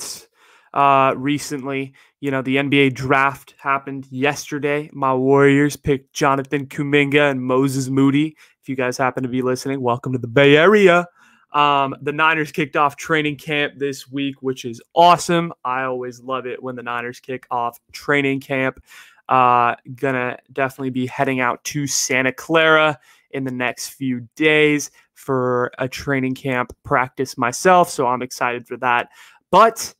sports recently. You know, the NBA draft happened yesterday. My Warriors picked Jonathan Kuminga and Moses Moody. If you guys happen to be listening, welcome to the Bay Area. The Niners kicked off training camp this week, which is awesome. I always love it when the Niners kick off training camp. Gonna definitely be heading out to Santa Clara in the next few days for a training camp practice myself, so I'm excited for that. But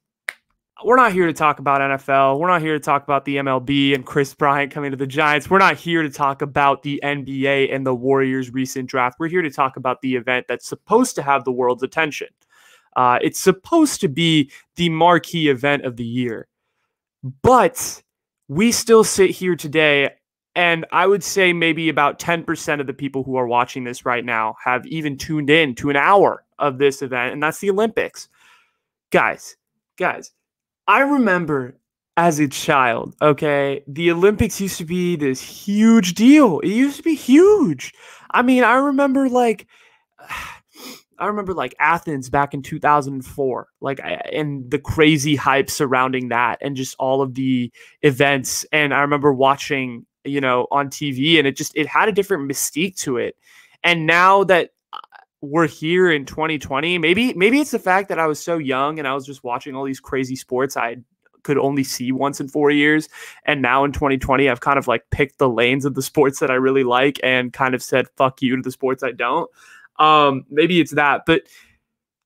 we're not here to talk about NFL. We're not here to talk about the MLB and Chris Bryant coming to the Giants. We're not here to talk about the NBA and the Warriors' recent draft. We're here to talk about the event that's supposed to have the world's attention. It's supposed to be the marquee event of the year. But we still sit here today, and I would say maybe about 10% of the people who are watching this right now have even tuned in to an hour of this event, and that's the Olympics. Guys, I remember as a child, okay, the Olympics used to be this huge deal. It used to be huge. I mean, I remember like Athens back in 2004, and the crazy hype surrounding that and just all of the events. And I remember watching, on TV, and it had a different mystique to it. And now that we're here in 2020, maybe it's the fact that I was so young and I was just watching all these crazy sports I could only see once in 4 years. And now in 2020, I've kind of like picked the lanes of the sports that I really like and kind of said, fuck you to the sports I don't. Maybe it's that, but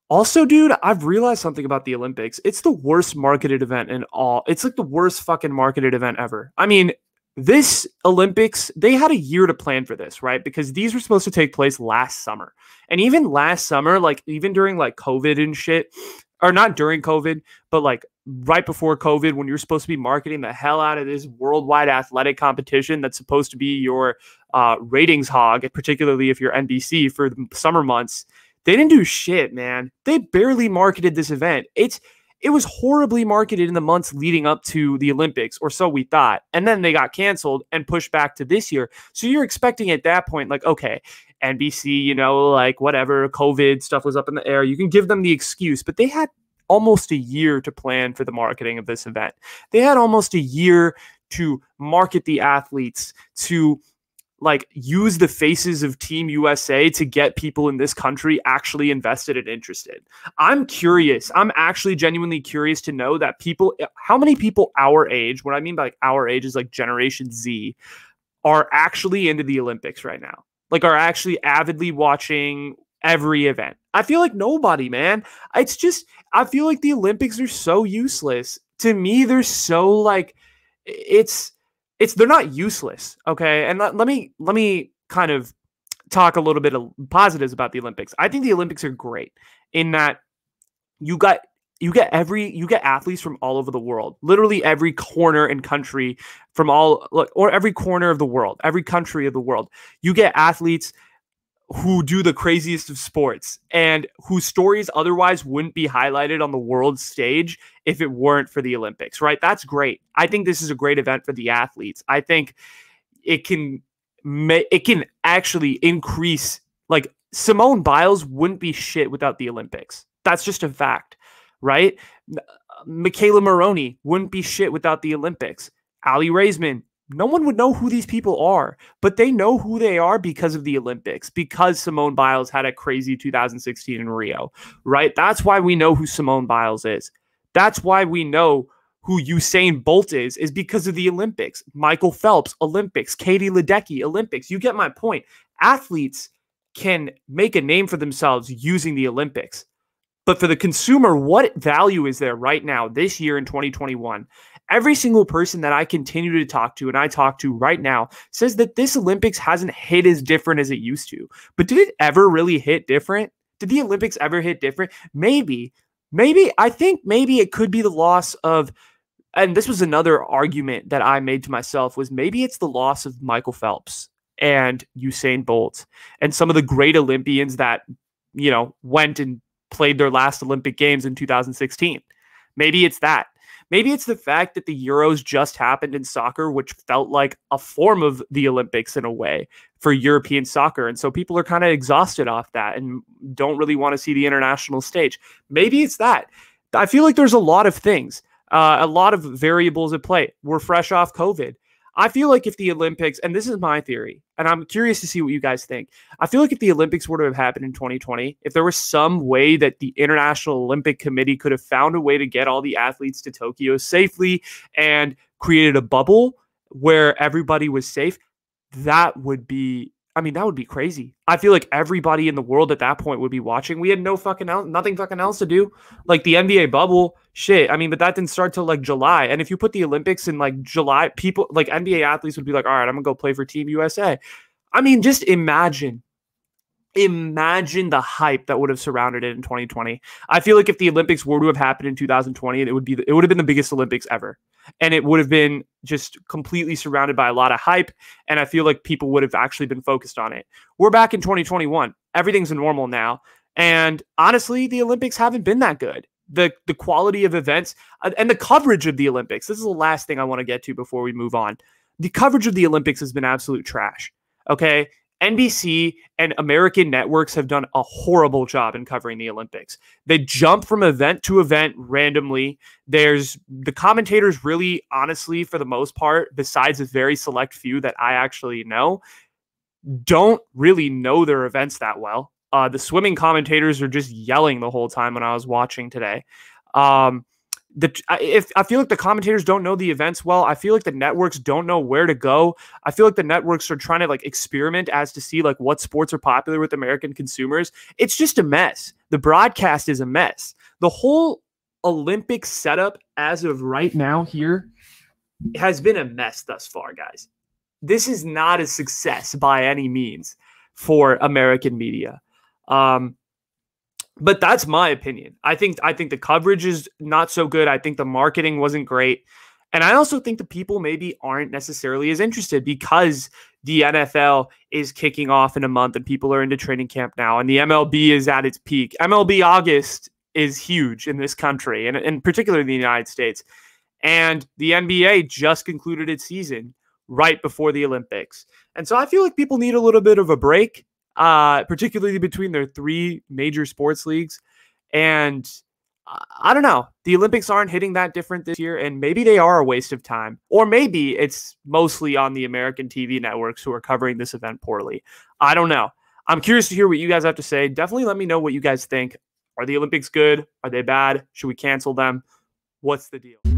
also, dude, I've realized something about the Olympics. It's the worst marketed event in all. It's like the worst fucking marketed event ever. I mean, this Olympics, they had a year to plan for this, right? Because these were supposed to take place last summer. And even last summer, like even during like COVID and shit, or not during COVID, but like right before COVID, when you're supposed to be marketing the hell out of this worldwide athletic competition that's supposed to be your ratings hog, particularly if you're NBC for the summer months, they didn't do shit, man. They barely marketed this event. It was horribly marketed in the months leading up to the Olympics, or so we thought. And then they got canceled and pushed back to this year. So you're expecting at that point, like, okay, NBC, like whatever, COVID stuff was up in the air. You can give them the excuse, but they had almost a year to plan for the marketing of this event. They had almost a year to market the athletes, to like use the faces of Team USA to get people in this country actually invested and interested. I'm curious. I'm actually genuinely curious to know that how many people our age, what I mean by like our age is like Generation Z, are actually into the Olympics right now. Like are actually avidly watching every event. I feel like nobody, man. I feel like the Olympics are so useless. To me, they're so like, they're not useless, okay? And let me kind of talk a little bit of positives about the Olympics. I think the Olympics are great in that you get athletes from all over the world, literally every corner and country or every corner of the world, every country of the world. You get athletes who do the craziest of sports and whose stories otherwise wouldn't be highlighted on the world stage if it weren't for the Olympics, right? That's great. I think this is a great event for the athletes. I think it can actually increase, like Simone Biles wouldn't be shit without the Olympics. That's just a fact, right? Michaela Maroney wouldn't be shit without the Olympics. Ali Raisman, no one would know who these people are, but they know who they are because of the Olympics, because Simone Biles had a crazy 2016 in Rio, right? That's why we know who Simone Biles is. That's why we know who Usain Bolt is because of the Olympics. Michael Phelps, Olympics. Katie Ledecky, Olympics. You get my point. Athletes can make a name for themselves using the Olympics. But for the consumer, what value is there right now, this year in 2021? Every single person that I continue to talk to, and I talk to right now, says that this Olympics hasn't hit as different as it used to. But did it ever really hit different? Did the Olympics ever hit different? Maybe. I think maybe it could be the loss of, and this was another argument that I made to myself, was maybe it's the loss of Michael Phelps and Usain Bolt and some of the great Olympians that, went and played their last Olympic Games in 2016. Maybe it's that. Maybe it's the fact that the Euros just happened in soccer, which felt like a form of the Olympics in a way for European soccer. And so people are kind of exhausted off that and don't really want to see the international stage. Maybe it's that. I feel like there's a lot of things, a lot of variables at play. We're fresh off COVID. I feel like if the Olympics, and this is my theory, and I'm curious to see what you guys think. I feel like if the Olympics were to have happened in 2020, if there was some way that the International Olympic Committee could have found a way to get all the athletes to Tokyo safely and created a bubble where everybody was safe, that would be, I mean, that would be crazy. I feel like everybody in the world at that point would be watching. We had nothing fucking else to do. Like the NBA bubble, shit. I mean, but that didn't start till like July. And if you put the Olympics in like July, people like NBA athletes would be like, all right, I'm gonna go play for Team USA. I mean, just imagine the hype that would have surrounded it in 2020. I feel like if the Olympics were to have happened in 2020, it would have been the biggest Olympics ever. And it would have been just completely surrounded by a lot of hype. And I feel like people would have actually been focused on it. We're back in 2021. Everything's normal now. And honestly, the Olympics haven't been that good. The quality of events and the coverage of the Olympics. This is the last thing I want to get to before we move on. The coverage of the Olympics has been absolute trash. Okay. NBC and American networks have done a horrible job in covering the Olympics. They jump from event to event randomly. There's the commentators really, honestly, for the most part, besides a very select few that I actually know, don't really know their events that well. The swimming commentators are just yelling the whole time when I was watching today. If I feel like the commentators don't know the events well, I feel like the networks don't know where to go. I feel like the networks are trying to like experiment as to see like what sports are popular with American consumers. It's just a mess. The broadcast is a mess. The whole Olympic setup as of right now here has been a mess thus far, guys. This is not a success by any means for American media. But that's my opinion. I think the coverage is not so good. I think the marketing wasn't great. And I also think the people maybe aren't necessarily as interested because the NFL is kicking off in a month and people are into training camp now. And the MLB is at its peak. MLB August is huge in this country and particularly in the United States. And the NBA just concluded its season right before the Olympics. And so I feel like people need a little bit of a break. Particularly between their three major sports leagues. And I don't know. The Olympics aren't hitting that different this year, and maybe they are a waste of time. Or maybe it's mostly on the American TV networks who are covering this event poorly. I don't know. I'm curious to hear what you guys have to say. Definitely let me know what you guys think. Are the Olympics good? Are they bad? Should we cancel them? What's the deal?